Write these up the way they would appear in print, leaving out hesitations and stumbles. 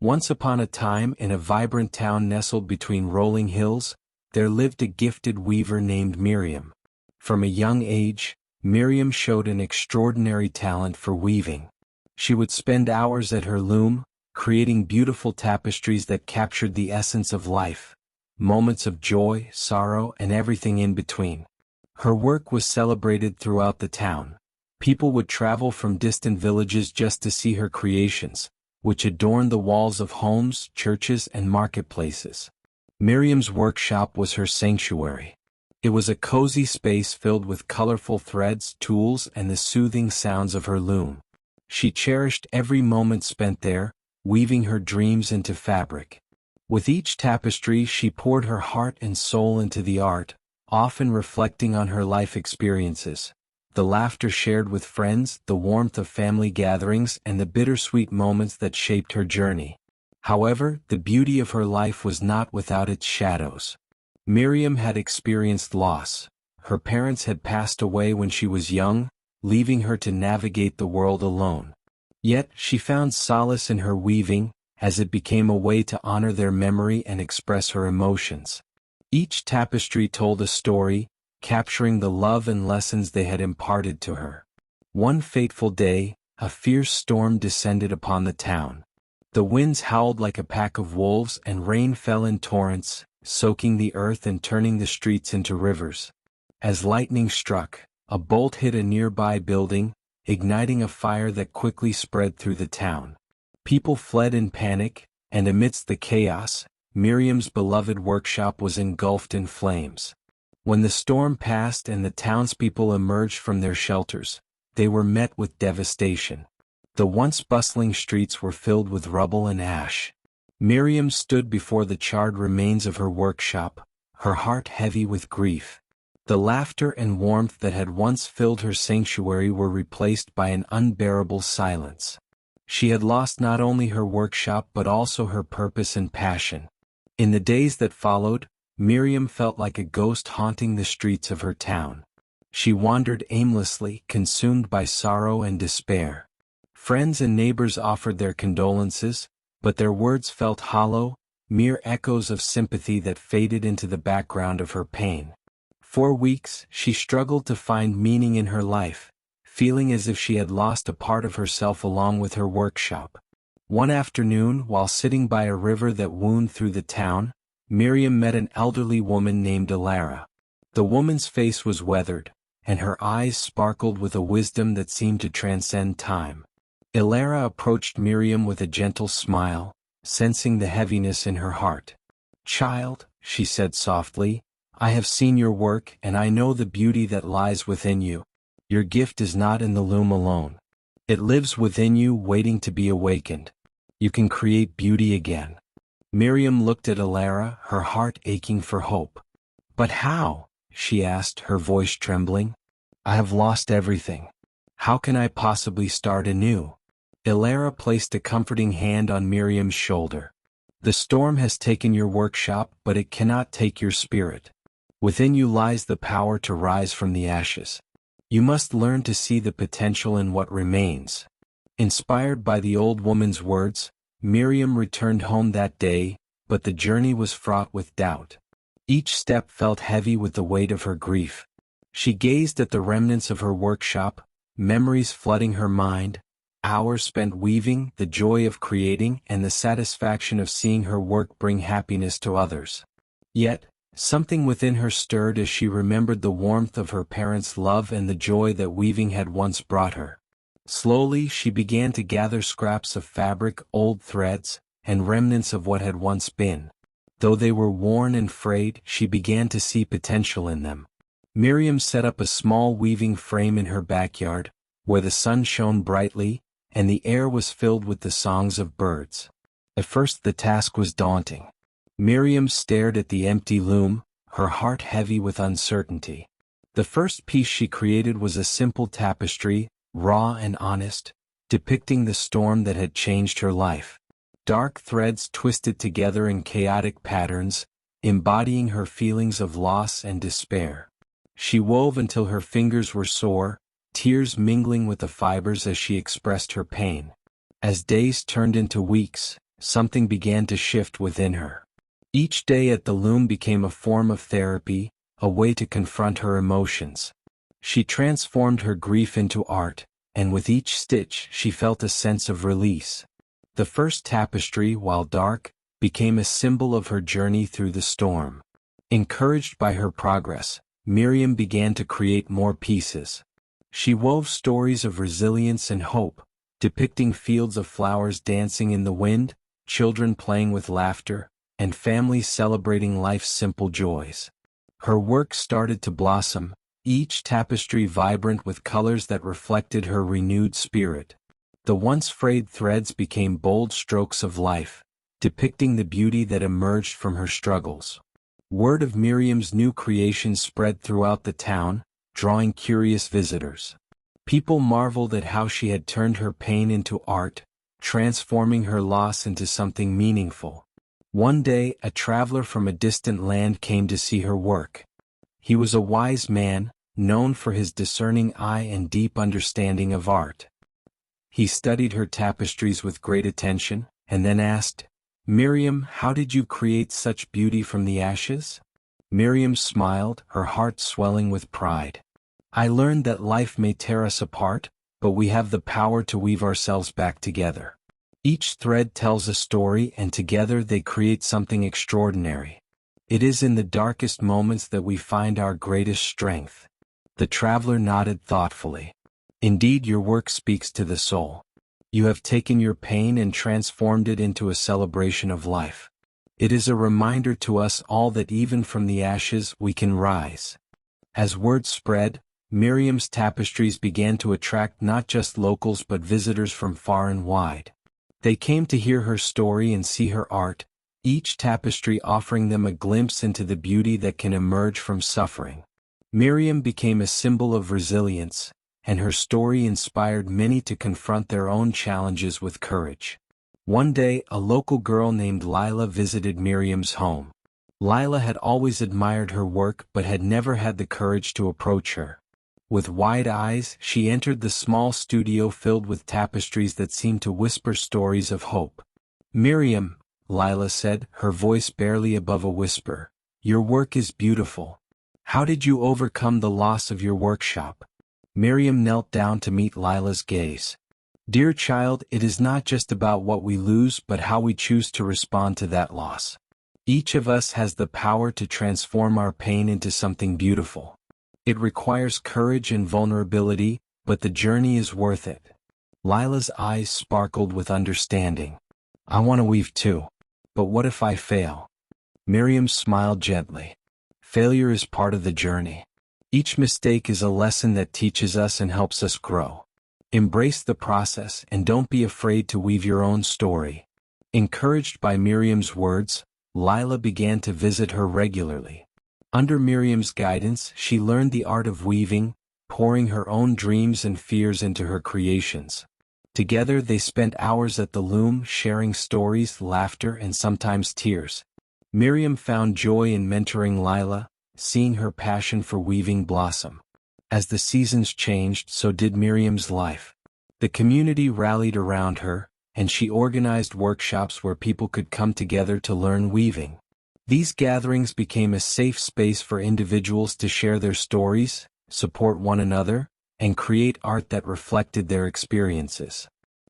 Once upon a time, in a vibrant town nestled between rolling hills, there lived a gifted weaver named Miriam. From a young age, Miriam showed an extraordinary talent for weaving. She would spend hours at her loom, creating beautiful tapestries that captured the essence of life, moments of joy, sorrow, and everything in between. Her work was celebrated throughout the town. People would travel from distant villages just to see her creations, which adorned the walls of homes, churches, and marketplaces. Miriam's workshop was her sanctuary. It was a cozy space filled with colorful threads, tools, and the soothing sounds of her loom. She cherished every moment spent there, weaving her dreams into fabric. With each tapestry, she poured her heart and soul into the art, often reflecting on her life experiences. The laughter shared with friends, the warmth of family gatherings, and the bittersweet moments that shaped her journey. However, the beauty of her life was not without its shadows. Miriam had experienced loss. Her parents had passed away when she was young, leaving her to navigate the world alone. Yet, she found solace in her weaving, as it became a way to honor their memory and express her emotions. Each tapestry told a story, capturing the love and lessons they had imparted to her. One fateful day, a fierce storm descended upon the town. The winds howled like a pack of wolves and rain fell in torrents, soaking the earth and turning the streets into rivers. As lightning struck, a bolt hit a nearby building, igniting a fire that quickly spread through the town. People fled in panic, and amidst the chaos, Miriam's beloved workshop was engulfed in flames. When the storm passed and the townspeople emerged from their shelters, they were met with devastation. The once bustling streets were filled with rubble and ash. Miriam stood before the charred remains of her workshop, her heart heavy with grief. The laughter and warmth that had once filled her sanctuary were replaced by an unbearable silence. She had lost not only her workshop but also her purpose and passion. In the days that followed, Miriam felt like a ghost haunting the streets of her town. She wandered aimlessly, consumed by sorrow and despair. Friends and neighbors offered their condolences, but their words felt hollow, mere echoes of sympathy that faded into the background of her pain. For weeks, she struggled to find meaning in her life, feeling as if she had lost a part of herself along with her workshop. One afternoon, while sitting by a river that wound through the town, Miriam met an elderly woman named Alara. The woman's face was weathered, and her eyes sparkled with a wisdom that seemed to transcend time. Alara approached Miriam with a gentle smile, sensing the heaviness in her heart. "Child," she said softly, "I have seen your work and I know the beauty that lies within you. Your gift is not in the loom alone. It lives within you, waiting to be awakened. You can create beauty again." Miriam looked at Alara, her heart aching for hope. "But how?" she asked, her voice trembling. "I have lost everything. How can I possibly start anew?" Alara placed a comforting hand on Miriam's shoulder. "The storm has taken your workshop, but it cannot take your spirit. Within you lies the power to rise from the ashes. You must learn to see the potential in what remains." Inspired by the old woman's words, Miriam returned home that day, but the journey was fraught with doubt. Each step felt heavy with the weight of her grief. She gazed at the remnants of her workshop, memories flooding her mind, hours spent weaving, the joy of creating, and the satisfaction of seeing her work bring happiness to others. Yet, something within her stirred as she remembered the warmth of her parents' love and the joy that weaving had once brought her. Slowly, she began to gather scraps of fabric, old threads, and remnants of what had once been. Though they were worn and frayed, she began to see potential in them. Miriam set up a small weaving frame in her backyard, where the sun shone brightly, and the air was filled with the songs of birds. At first the task was daunting. Miriam stared at the empty loom, her heart heavy with uncertainty. The first piece she created was a simple tapestry, raw and honest, depicting the storm that had changed her life. Dark threads twisted together in chaotic patterns, embodying her feelings of loss and despair. She wove until her fingers were sore, tears mingling with the fibers as she expressed her pain. As days turned into weeks, something began to shift within her. Each day at the loom became a form of therapy, a way to confront her emotions. She transformed her grief into art, and with each stitch she felt a sense of release. The first tapestry, while dark, became a symbol of her journey through the storm. Encouraged by her progress, Miriam began to create more pieces. She wove stories of resilience and hope, depicting fields of flowers dancing in the wind, children playing with laughter, and families celebrating life's simple joys. Her work started to blossom, each tapestry vibrant with colors that reflected her renewed spirit. The once frayed threads became bold strokes of life, depicting the beauty that emerged from her struggles. Word of Miriam's new creation spread throughout the town, drawing curious visitors. People marveled at how she had turned her pain into art, transforming her loss into something meaningful. One day, a traveler from a distant land came to see her work. He was a wise man, known for his discerning eye and deep understanding of art. He studied her tapestries with great attention, and then asked, "Miriam, how did you create such beauty from the ashes?" Miriam smiled, her heart swelling with pride. "I learned that life may tear us apart, but we have the power to weave ourselves back together. Each thread tells a story, and together they create something extraordinary. It is in the darkest moments that we find our greatest strength." The traveler nodded thoughtfully. "Indeed, your work speaks to the soul. You have taken your pain and transformed it into a celebration of life. It is a reminder to us all that even from the ashes we can rise." As word spread, Miriam's tapestries began to attract not just locals but visitors from far and wide. They came to hear her story and see her art, each tapestry offering them a glimpse into the beauty that can emerge from suffering. Miriam became a symbol of resilience, and her story inspired many to confront their own challenges with courage. One day, a local girl named Lila visited Miriam's home. Lila had always admired her work but had never had the courage to approach her. With wide eyes, she entered the small studio filled with tapestries that seemed to whisper stories of hope. "Miriam," Lila said, her voice barely above a whisper, "your work is beautiful. How did you overcome the loss of your workshop?" Miriam knelt down to meet Lila's gaze. "Dear child, it is not just about what we lose but how we choose to respond to that loss. Each of us has the power to transform our pain into something beautiful. It requires courage and vulnerability, but the journey is worth it." Lila's eyes sparkled with understanding. "I want to weave too. But what if I fail?" Miriam smiled gently. "Failure is part of the journey. Each mistake is a lesson that teaches us and helps us grow. Embrace the process and don't be afraid to weave your own story." Encouraged by Miriam's words, Lila began to visit her regularly. Under Miriam's guidance, she learned the art of weaving, pouring her own dreams and fears into her creations. Together they spent hours at the loom, sharing stories, laughter, and sometimes tears. Miriam found joy in mentoring Lila, seeing her passion for weaving blossom. As the seasons changed, so did Miriam's life. The community rallied around her, and she organized workshops where people could come together to learn weaving. These gatherings became a safe space for individuals to share their stories, support one another, and create art that reflected their experiences.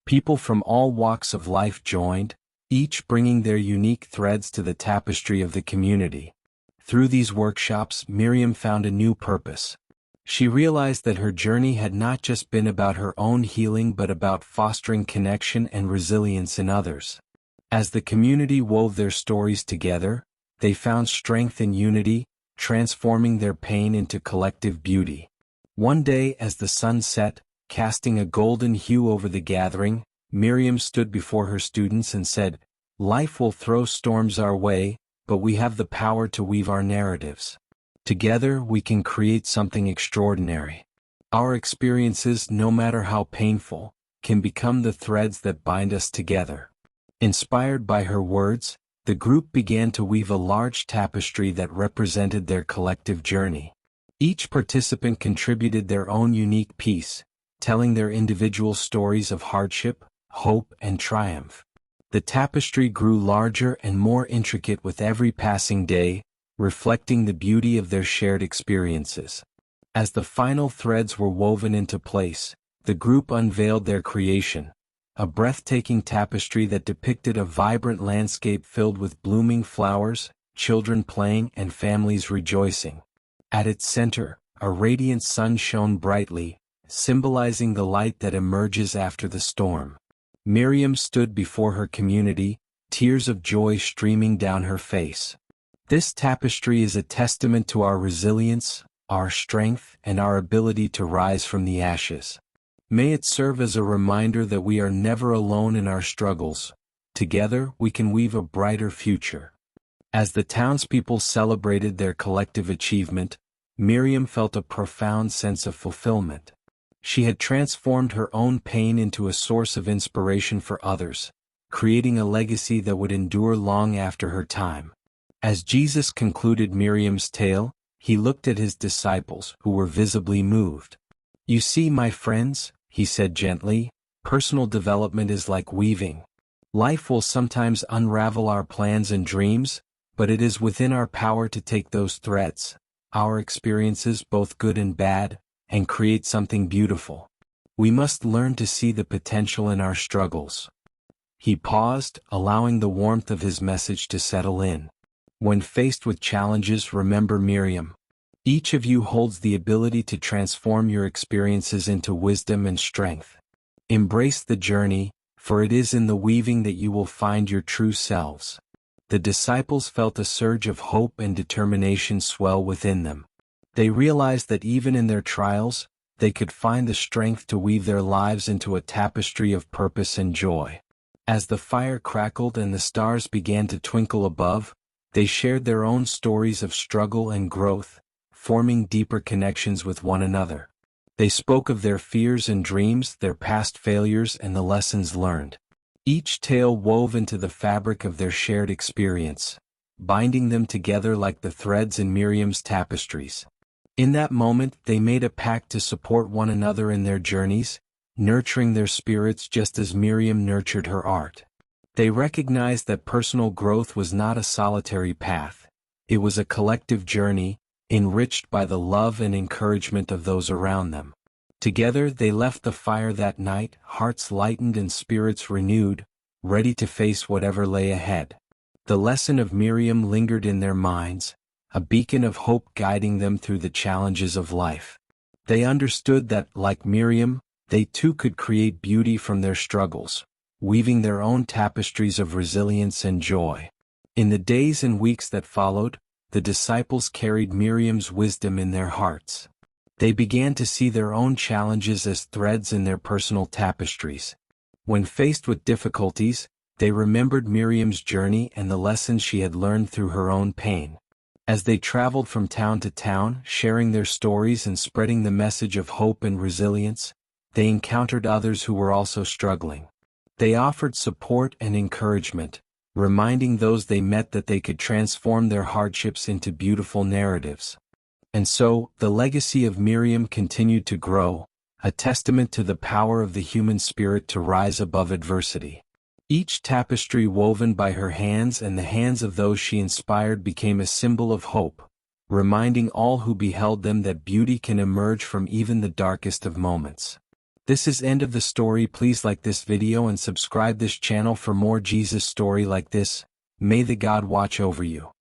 People from all walks of life joined, each bringing their unique threads to the tapestry of the community. Through these workshops, Miriam found a new purpose. She realized that her journey had not just been about her own healing but about fostering connection and resilience in others. As the community wove their stories together, they found strength in unity, transforming their pain into collective beauty. One day, as the sun set, casting a golden hue over the gathering, Miriam stood before her students and said, "Life will throw storms our way, but we have the power to weave our narratives. Together we can create something extraordinary. Our experiences, no matter how painful, can become the threads that bind us together." Inspired by her words, the group began to weave a large tapestry that represented their collective journey. Each participant contributed their own unique piece, telling their individual stories of hardship, hope, and triumph. The tapestry grew larger and more intricate with every passing day, reflecting the beauty of their shared experiences. As the final threads were woven into place, the group unveiled their creation, a breathtaking tapestry that depicted a vibrant landscape filled with blooming flowers, children playing and families rejoicing. At its center, a radiant sun shone brightly, symbolizing the light that emerges after the storm. Miriam stood before her community, tears of joy streaming down her face. This tapestry is a testament to our resilience, our strength, and our ability to rise from the ashes. May it serve as a reminder that we are never alone in our struggles. Together we can weave a brighter future. As the townspeople celebrated their collective achievement, Miriam felt a profound sense of fulfillment. She had transformed her own pain into a source of inspiration for others, creating a legacy that would endure long after her time. As Jesus concluded Miriam's tale, he looked at his disciples, who were visibly moved. "You see, my friends," he said gently, "personal development is like weaving. Life will sometimes unravel our plans and dreams, but it is within our power to take those threads, our experiences both good and bad, and create something beautiful. We must learn to see the potential in our struggles." He paused, allowing the warmth of his message to settle in. When faced with challenges, remember Miriam. Each of you holds the ability to transform your experiences into wisdom and strength. Embrace the journey, for it is in the weaving that you will find your true selves. The disciples felt a surge of hope and determination swell within them. They realized that even in their trials, they could find the strength to weave their lives into a tapestry of purpose and joy. As the fire crackled and the stars began to twinkle above, they shared their own stories of struggle and growth, forming deeper connections with one another. They spoke of their fears and dreams, their past failures, and the lessons learned. Each tale wove into the fabric of their shared experience, binding them together like the threads in Miriam's tapestries. In that moment, they made a pact to support one another in their journeys, nurturing their spirits just as Miriam nurtured her art. They recognized that personal growth was not a solitary path. It was a collective journey, enriched by the love and encouragement of those around them. Together they left the fire that night, hearts lightened and spirits renewed, ready to face whatever lay ahead. The lesson of Miriam lingered in their minds, a beacon of hope guiding them through the challenges of life. They understood that, like Miriam, they too could create beauty from their struggles, weaving their own tapestries of resilience and joy. In the days and weeks that followed, the disciples carried Miriam's wisdom in their hearts. They began to see their own challenges as threads in their personal tapestries. When faced with difficulties, they remembered Miriam's journey and the lessons she had learned through her own pain. As they traveled from town to town, sharing their stories and spreading the message of hope and resilience, they encountered others who were also struggling. They offered support and encouragement, reminding those they met that they could transform their hardships into beautiful narratives. And so, the legacy of Miriam continued to grow, a testament to the power of the human spirit to rise above adversity. Each tapestry woven by her hands and the hands of those she inspired became a symbol of hope, reminding all who beheld them that beauty can emerge from even the darkest of moments. This is end of the story. Please like this video and subscribe this channel for more Jesus story like this. May the God watch over you.